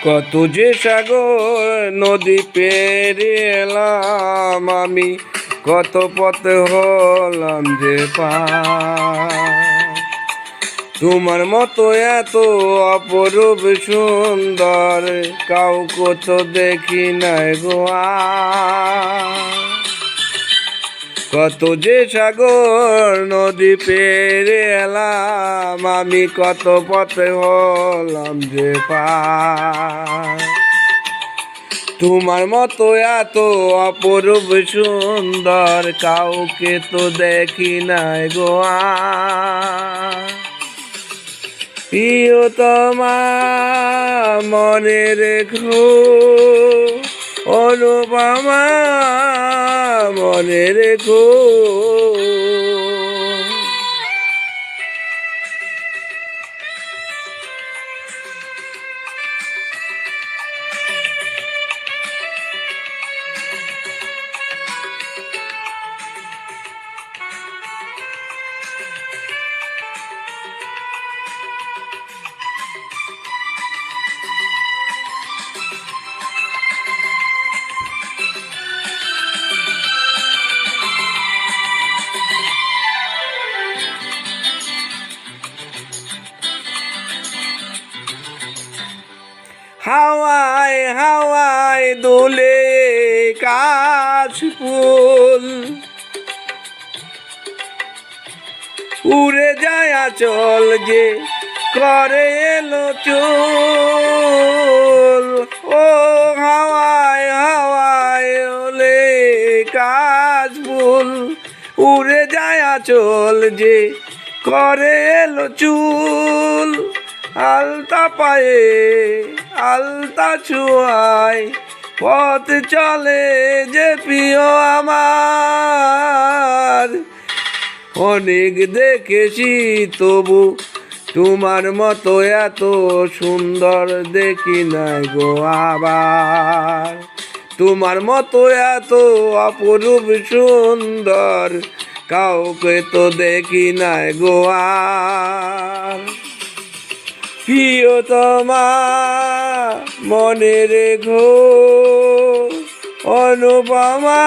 কত যে সাগর নদী পেরিয়ে এলাম আমি, কত পথে হলাম যে পার। তোমার মতো এত অপরূপ সুন্দর কাউকে তো দেখি নাই গো আর। কত যে সাগর নদী পেরিয়ে এলাম আমি, কত পথে হলাম যে পার। তোমার মতো এত অপরূপ সুন্দর কাউকে তো দেখি নাই গো আর। প্রিয়তমা মনে রেখো, অনুপমা মনে রেখো। হাওয়ায় হাওয়ায় দোলে কাশফুল, উড়ে যায় আঁচল যে করে এলো চুল। ও হাওয়ায় হাওয়ায় দোলে কাশফুল, উড়ে যায় আঁচল যে করে এলো চুল। আলতা পায়ে আলতা ছোঁয়ায় পথ চলে যে প্রিয় আমার। অনেক দেখেছি তবু তোমার মতো এত সুন্দর দেখি নাই গো আবার। তোমার মতো এত অপরূপ সুন্দর কাউকে তো দেখি নাই গো আর। প্রিয়তমা মনে রেখো, অনুপমা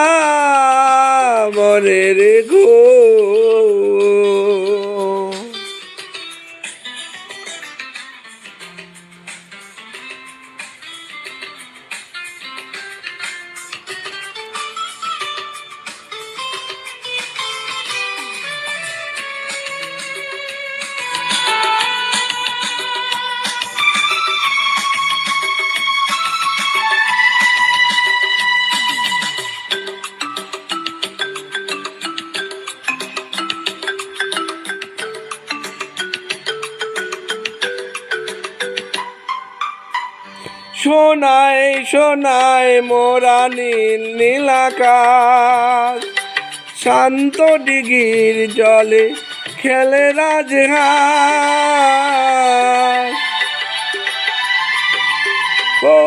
মনে রেখো। সোনায় সোনায় মোরা নীল নীল আকাশ, শান্ত দিঘির জলে খেলে রাজহাঁস। ও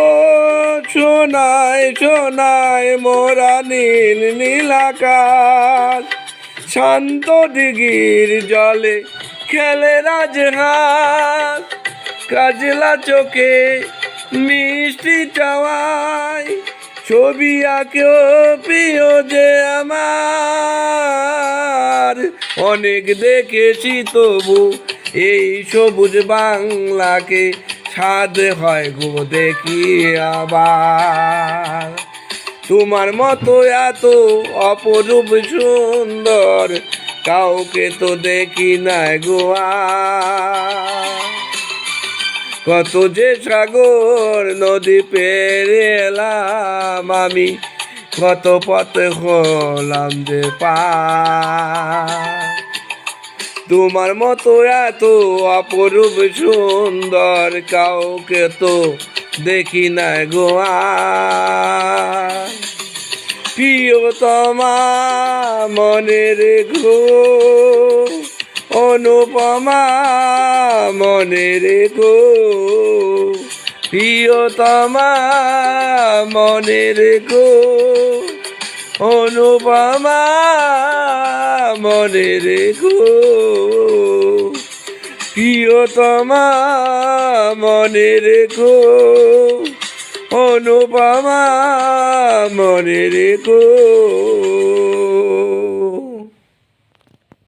সোনায় সোনায় মোরা নীল নীল আকাশ, শান্ত দিঘির জলে খেলে রাজহাঁস। কাজলা চোখে মিষ্টি চাওয়ায় ছবি আঁকেও প্রিয় যে আমার। অনেক দেখেছি তবু এই সবুজ বাংলাকে, স্বাদ হয় গো দেখি আবার। তোমার মতো এত অপরূপ সুন্দর কাউকে তো দেখি নাই গো আর। কত যে সাগর নদী পেরিয়ে এলাম আমি, কত পথে হলাম যে পার। তোমার মতো এত অপরূপ সুন্দর কাউকে তো দেখি নাই গো আর। প্রিয়তমা মনে রেখো, অনুপমা মনে রেখো। প্রিয়তমা মনে রেখো, অনুপমা মনে রেখো। প্রিয়তমা মনে রেখো, অনুপমা মনে রেখো।